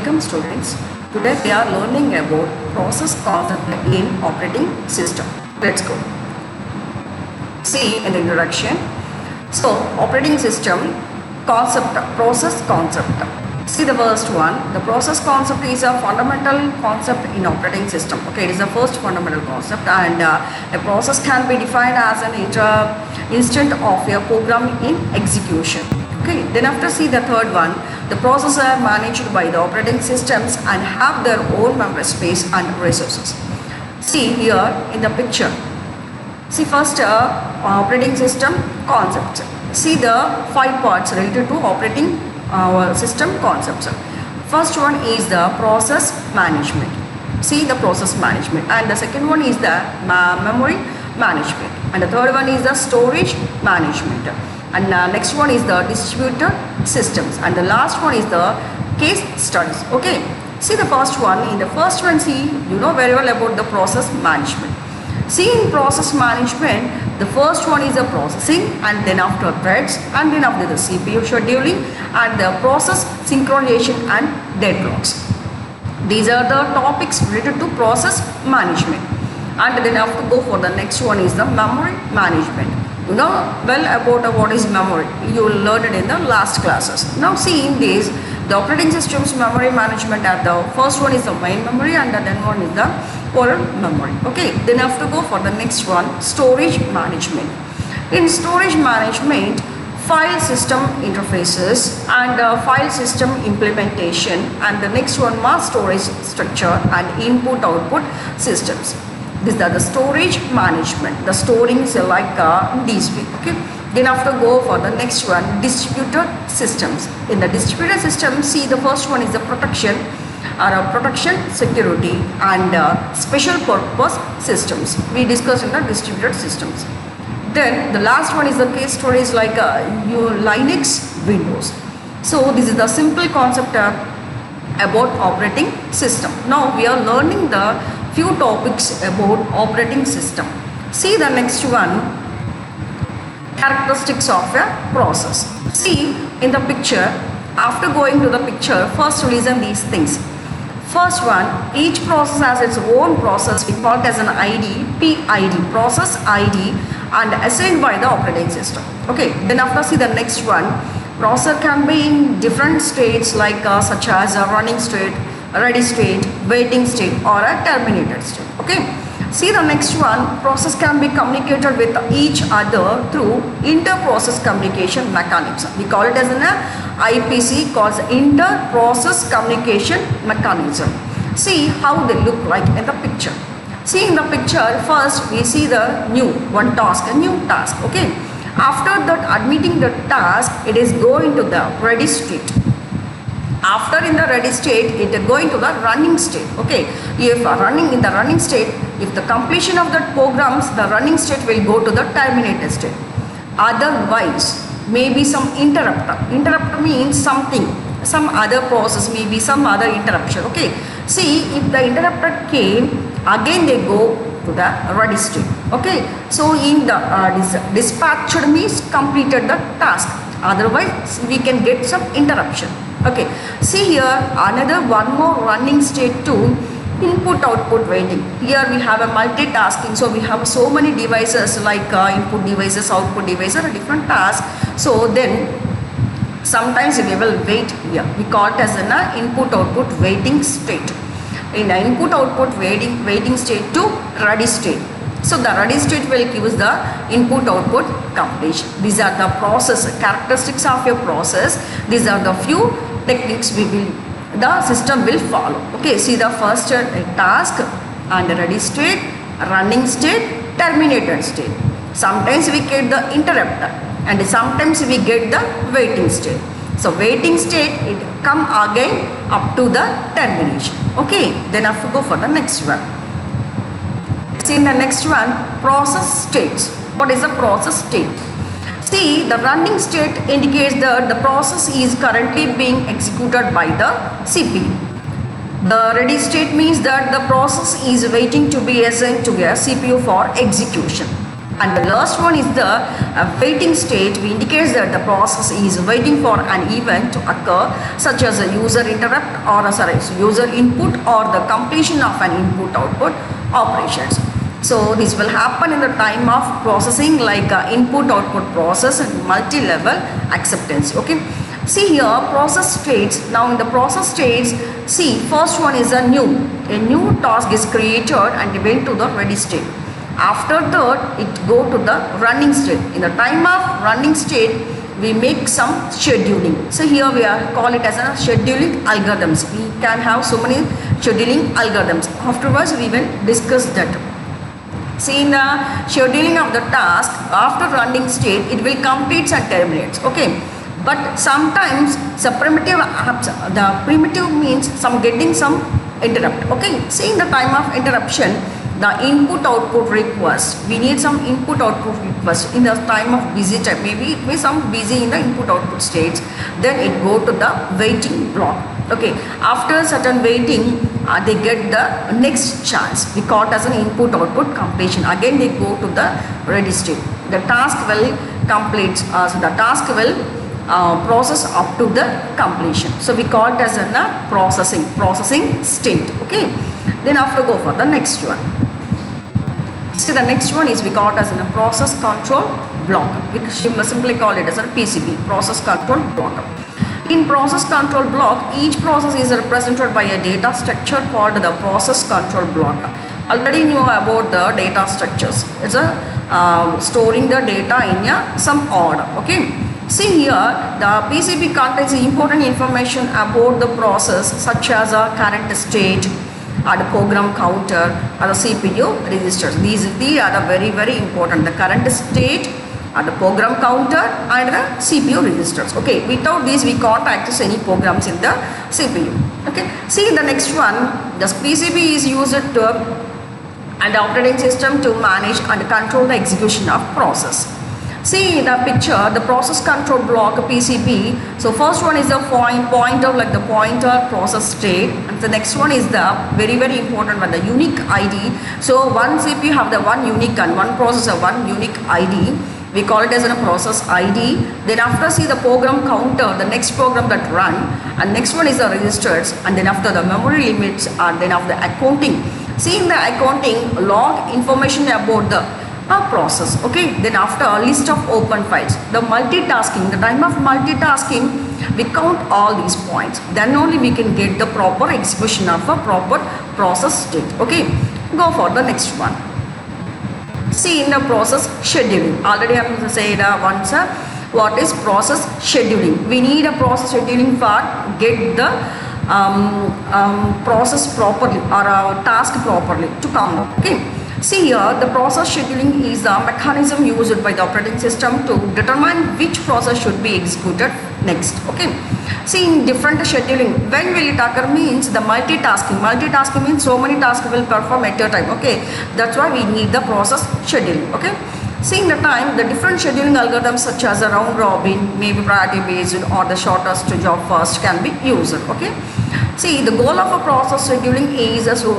Welcome students. Today we are learning about process concept in operating system. Let's go. See in the introduction. So operating system concept, process concept. See the first one. The process concept is a fundamental concept in operating system. Okay, it is the first fundamental concept, and a process can be defined as an instant of a program in execution. Okay, then after see the third one, the processes are managed by the operating systems and have their own memory space and resources. See here in the picture. See first operating system concept. See the 5 parts related to operating system concepts. First one is the process management. See the process management, and the second one is the memory management, and the third one is the storage management, and next one is the distributed systems, and the last one is the case studies. Okay, see the first one. In the first one, see, you know very well about the process management. See in process management, the first one is the processing, and then after threads, and then after the CPU scheduling, and the process synchronization and deadlocks. These are the topics related to process management. And then after go for the next one is the memory management. You know well about what is memory. You will learn it in the last classes. Now see in this, the operating system's memory management, at the first one is the main memory, and then one is the core memory. Okay, then after go for the next one, storage management. In storage management, file system interfaces and file system implementation, and the next one, mass storage structure and input output systems. These are the storage management. The storing is like this way. Okay. Then after go for the next one, distributed systems. In the distributed system, see the first one is the protection security and special purpose systems. We discussed in the distributed systems. Then the last one is the case storage, like your Linux, Windows. So this is the simple concept about operating system. Now we are learning the few topics about operating system. See the next one, characteristics of a process. See in the picture. After going to the picture, first listen these things. First one, each process has its own process. We call it as an ID, PID, process ID, and assigned by the operating system. Okay, then after see the next one, processor can be in different states, like such as a running state, ready state, waiting state, or a terminated state. Okay, see the next one, process can be communicated with each other through inter-process communication mechanism. We call it as an IPC, called inter-process communication mechanism. See how they look like in the picture. See in the picture, first we see the new one task, a new task. Okay, after that admitting the task, it is going to the ready state. After in the ready state, it is going to the running state. Okay, if running in the running state, if the completion of that programs, the running state will go to the terminated state. Otherwise, maybe some interrupter. Interrupter means something, some other process, maybe some other interruption. Okay, see if the interrupter came, again they go to the ready state. Okay, so in the dispatched means completed the task. Otherwise, we can get some interruption. Okay, see here another one more running state too, input output waiting. Here we have a multitasking, so we have so many devices like input devices, output devices, different tasks. So then sometimes we will wait here. We call it as an input output waiting state. In the input output waiting state to ready state. So the ready state will give us the input output completion. These are the process characteristics of your process. These are the few techniques the system will follow. Okay, see the first task and ready state, running state, terminated state. Sometimes we get the interrupter, and sometimes we get the waiting state. So waiting state, it come again up to the termination. Okay, then I have to go for the next one. See in the next one, process states. What is a process state? See, the running state indicates that the process is currently being executed by the CPU. The ready state means that the process is waiting to be assigned to a CPU for execution. And the last one is the waiting state, which indicates that the process is waiting for an event to occur, such as a user interrupt or user input or the completion of an input-output operations. So this will happen in the time of processing, like input-output process and multi-level acceptance. Okay. See here, process states. Now in the process states, see, first one is a new task is created and went to the ready state. After that, it go to the running state. In the time of running state, we make some scheduling. So here we are call it as a scheduling algorithms. We can have so many scheduling algorithms. Afterwards, we will discuss that. See, in the scheduling of the task, after running state, it will complete and terminates. Okay. But sometimes the primitive means getting some interrupt. Okay. See, in the time of interruption, the input-output request, we need some input-output request in the time of busy time. Maybe it may some busy in the input-output states. Then it go to the waiting block. Okay. After certain waiting, they get the next chance. We call it as an input-output completion. Again, they go to the ready state. The task will complete. So the task will process up to the completion. So we call it as a processing state. Okay. Then after go for the next one. See, the next one is we call it as a process control block. We simply call it as a PCB, process control block. In process control block, each process is represented by a data structure called the process control block. Already knew about the data structures. It's a storing the data in some order. Okay. See here, the PCB contains important information about the process, such as a current state, the program counter, or the CPU registers. These are the very important. The current state, the program counter, and the CPU registers. Okay. Without these, we can't access any programs in the CPU. Okay. See the next one. The PCB is used to and the operating system to manage and control the execution of process. See the picture, the process control block PCB. So first one is the pointer, like the pointer process state, and the next one is the very important one, the unique ID. So one CPU have the one unique and one processor one unique ID. We call it as a process ID. Then after see the program counter, the next program that run, and next one is the registers, and then after the memory limits, and then after the accounting. See in the accounting, log information about the process. Okay. Then after a list of open files, the multitasking, the time of multitasking, we count all these points. Then only we can get the proper execution of a proper process state. Okay. Go for the next one. See in the process scheduling. Already I have said once what is process scheduling. We need a process scheduling for get the process properly or task properly to come up. Okay. See here, the process scheduling is the mechanism used by the operating system to determine which process should be executed next. Okay. See in different scheduling, when will it occur means the multitasking. Multitasking means so many tasks will perform at a time. Okay. That's why we need the process scheduling. Okay. See in the time, the different scheduling algorithms such as a round robin, maybe priority based or the shortest job first can be used. Okay. See, the goal of a process scheduling is to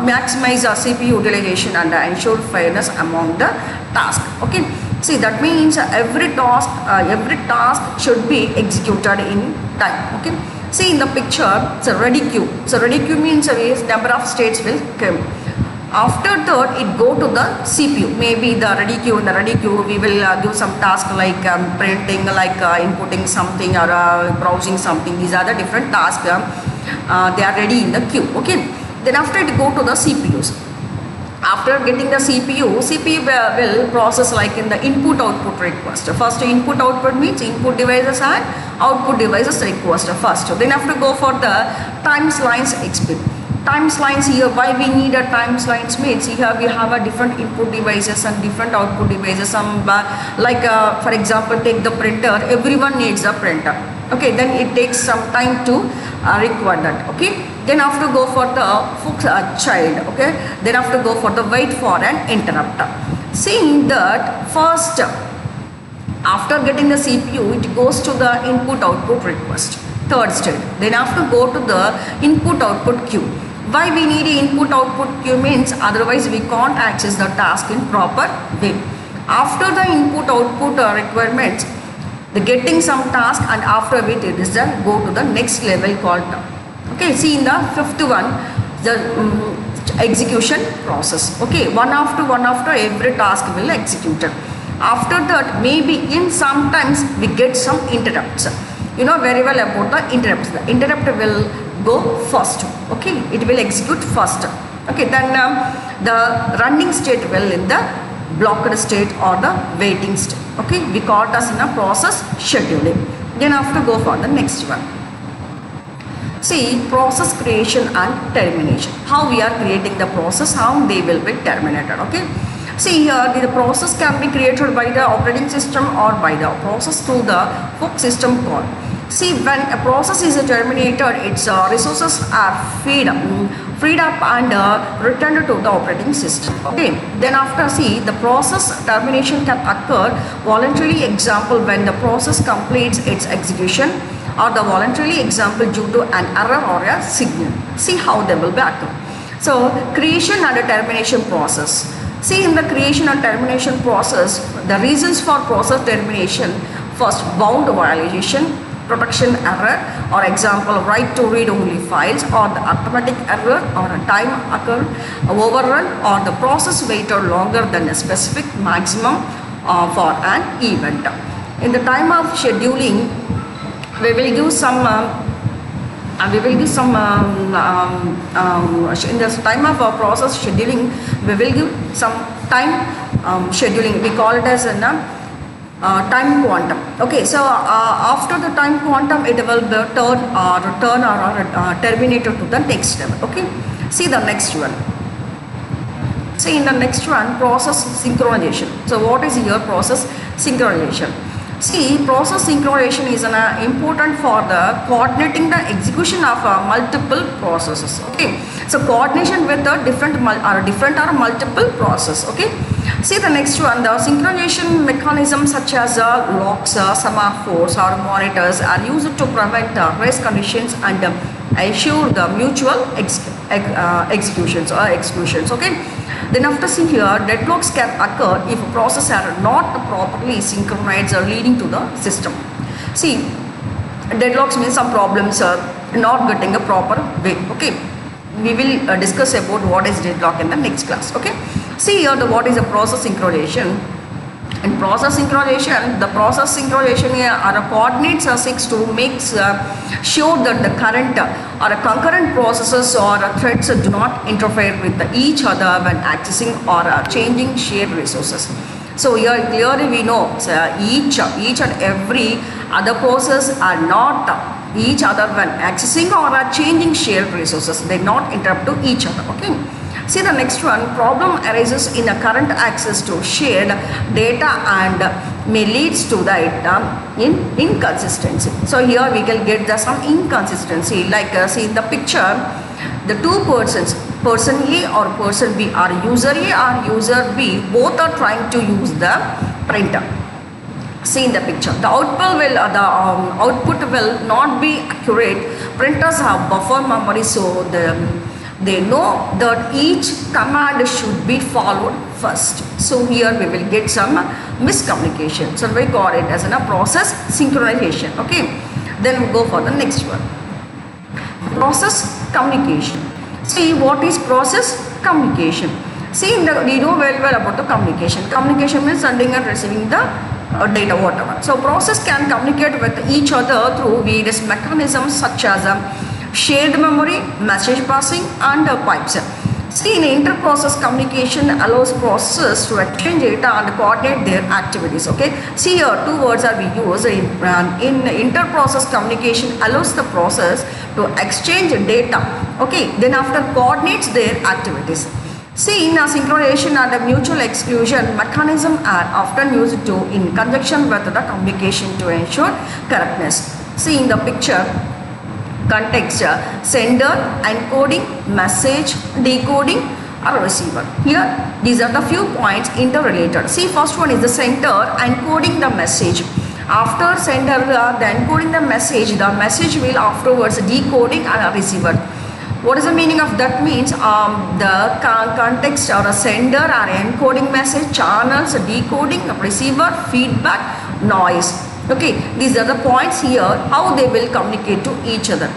maximize CPU utilization and ensure fairness among the tasks. Okay. See, that means every task should be executed in time. Okay. See in the picture, it's a ready queue. So ready queue means a number of states will come. After that, it go to the CPU. Maybe the ready queue. In the ready queue, we will do some task like printing, like inputting something or browsing something. These are the different tasks. They are ready in the queue. Okay. Then after it go to the CPUs. After getting the CPU will process like in the input-output request. First input-output means input devices and output devices request first. Then after go for the time slice expect. Times lines here, why we need a times lines means here we have a different input devices and different output devices. Some like for example, take the printer. Everyone needs a printer. Okay, then it takes some time to require that. Okay, then after go for the child. Okay, then after go for the wait for an interrupter. Seeing that first, after getting the CPU, it goes to the input output request. Third state. Then after go to the input output queue. Why we need input output queue means otherwise we can't access the task in proper way. After the input output requirements, the getting some task, and after it is done, go to the next level called. Okay, see in the fifth one, the execution process. Okay, one after every task will execute. After that, maybe in sometimes we get some interrupts. You know very well about the interrupts. The interrupt will go first. Okay, it will execute first. Okay, then the running state will in the blocked state or the waiting state. Okay, we call it as in a process scheduling. Then after go for the next one. See, process creation and termination. How we are creating the process, how they will be terminated. Okay. See here, the process can be created by the operating system or by the process through the fork system call. See, when a process is terminated, its resources are freed up and returned to the operating system. Okay. Then after, see, the process termination can occur voluntarily. Example, when the process completes its execution, or the voluntarily example due to an error or a signal. See how they will be occur. So, creation and termination process. See, in the creation and termination process, the reasons for process termination: first, bound violation, protection error, or example, right to read only files, or the automatic error, or a time occur, overrun, or the process waited longer than a specific maximum for an event. In the time of scheduling, we will give some in this time of process scheduling, we will give some time scheduling. We call it as a time quantum. Okay, so after the time quantum, it will return or terminated to the next level. Okay, see the next one. See in the next one, process synchronization. So what is your process synchronization? See, process synchronization is important for the coordinating the execution of multiple processes. Okay, so coordination with the different or multiple process. Okay, see the next one, the synchronization mechanisms such as locks, semaphores, or monitors are used to prevent race conditions and ensure the mutual executions or exclusions. Okay. Then after, see here, deadlocks can occur if processes are not properly synchronized or leading to the system. See, deadlocks means some problems are not getting a proper way. Okay, we will discuss about what is deadlock in the next class. Okay, see here what is a process synchronization. In process synchronization, the process synchronization are coordinates are seeks to make sure that the current or concurrent processes or threads do not interfere with each other when accessing or changing shared resources. So here clearly we know each and every other process are not each other when accessing or changing shared resources. They not interrupt to each other. Okay. See the next one, problem arises in a current access to shared data and may leads to the inconsistency. So here we can get some inconsistency, like see in the picture, the two persons, person A or person B, or user A or user B, both are trying to use the printer. See in the picture, the output will not be accurate. Printers have buffer memory, so they know that each command should be followed first. So here we will get some miscommunication. So we call it as a process synchronization. Okay. Then we go for the next one. Process communication. See what is process communication. See we know very well about the communication. Communication means sending and receiving the data, whatever. So process can communicate with each other through various mechanisms such as shared memory, message passing, and pipes. See, in inter-process communication allows processes to exchange data and coordinate their activities. Okay. See here, two words are we use in inter-process communication allows the process to exchange data. Okay. Then after coordinates their activities. See, in synchronization and mutual exclusion mechanism are often used in conjunction with the communication to ensure correctness. See in the picture, context, sender, encoding, message, decoding, or receiver. Here, these are the few points interrelated. See, first one is the sender encoding the message. After sender, the encoding the message will afterwards decoding and receiver. What is the meaning of that? Means the context or a sender or encoding message, channels, decoding, receiver, feedback, noise. Okay, these are the points here, how they will communicate to each other.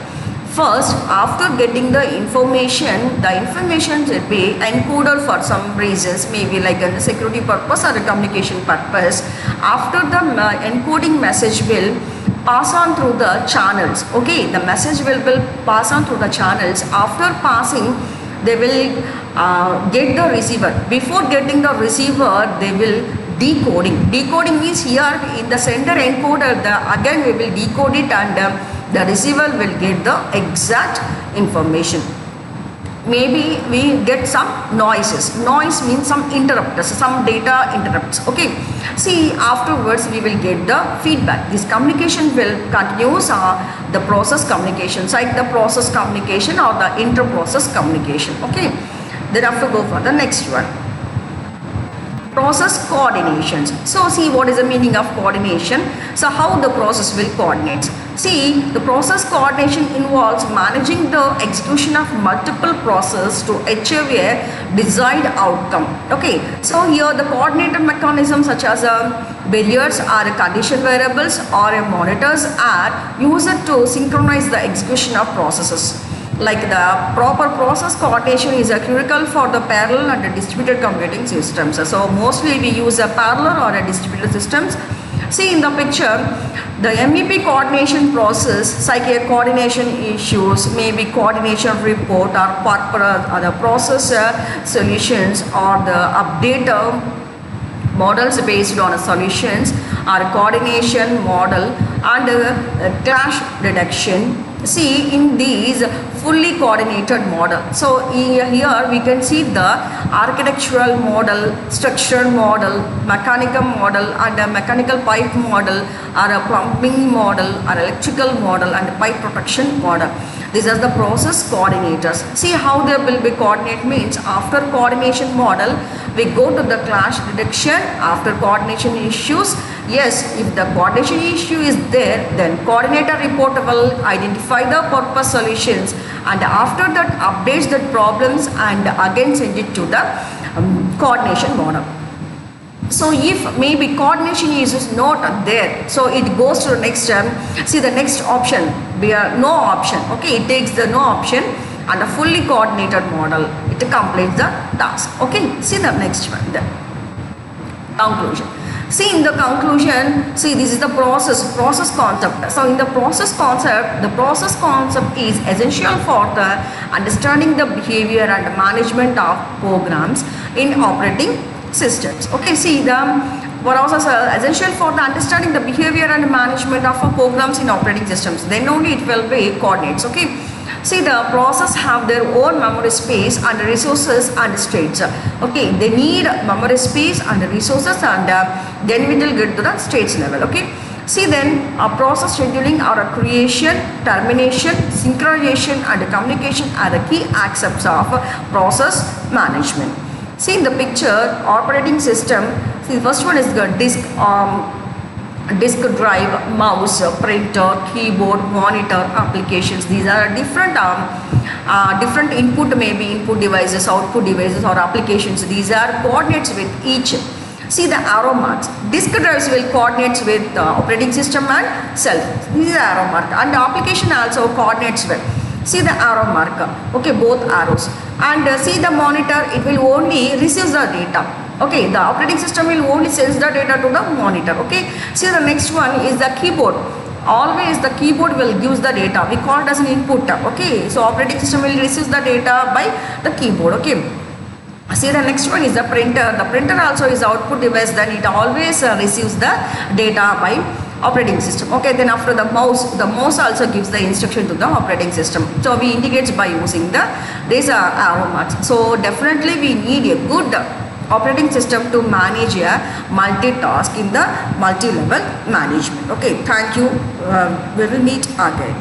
First, after getting the information will be encoded for some reasons, maybe like a security purpose or a communication purpose. After the encoding message will pass on through the channels. Okay, the message will pass on through the channels. After passing, they will get the receiver. Before getting the receiver, they will decoding. Decoding means here in the sender encoder, again we will decode it, and the receiver will get the exact information. Maybe we get some noises. Noise means some interrupts, some data interrupts. Okay, see, afterwards we will get the feedback. This communication will continues the process communication, like the process communication or the inter-process communication. Okay, then after go for the next one, process coordinations. So see, what is the meaning of coordination? So how the process will coordinate. See, the process coordination involves managing the execution of multiple processes to achieve a desired outcome. Okay, so here the coordinated mechanisms such as barriers or condition variables or monitors are used to synchronize the execution of processes. Like the proper process coordination is critical for the parallel and distributed computing systems. So mostly we use a parallel or a distributed systems. See in the picture, the MEP coordination process, like a coordination issues, maybe coordination report or the process solutions or the update models based on solutions or coordination model and clash detection. See in these fully coordinated model. So here we can see the architectural model, structural model, mechanical model and a mechanical pipe model or a plumbing model or electrical model and pipe protection model. These are the process coordinators. See how they will be coordinate means after coordination model we go to the clash detection. After coordination issues, yes, if the coordination issue is there, then coordinator report will identify the purpose solutions and after that updates the problems and again send it to the coordination model. So if maybe coordination is not there, so it goes to the next see the next option, no option. Okay, it takes the no option and a fully coordinated model, it completes the task. Okay, see the next one then. Conclusion. See in the conclusion, see this is the process concept. So in the process concept is essential for the understanding the behavior and management of programs in operating systems. Okay, see the process essential for the understanding the behavior and management of programs in operating systems. Then only it will be coordinates. Okay. See the process have their own memory space and resources and states. Okay, they need memory space and resources and then we will get to the states level. Okay, see then a process scheduling or a creation, termination, synchronization and communication are the key aspects of process management. See in the picture operating system, see the first one is the disk drive, mouse, printer, keyboard, monitor, applications. These are different different input, maybe input devices, output devices or applications. These are coordinates with each. See the arrow marks. Disk drives will coordinates with operating system and self. This is arrow mark and the application also coordinates with. See the arrow marker. Okay, both arrows. And see the monitor, it will only receive the data. Okay, the operating system will only sends the data to the monitor. Okay, see the next one is the keyboard. Always the keyboard will give the data. We call it as an input. Okay, so operating system will receive the data by the keyboard. Okay, see the next one is the printer. The printer also is output device. Then it always receives the data by operating system. Okay, then after the mouse also gives the instruction to the operating system. So we indicate by using these arrow marks. So definitely we need a good operating system to manage a multitask in the multi-level management. Okay, thank you. We will meet again.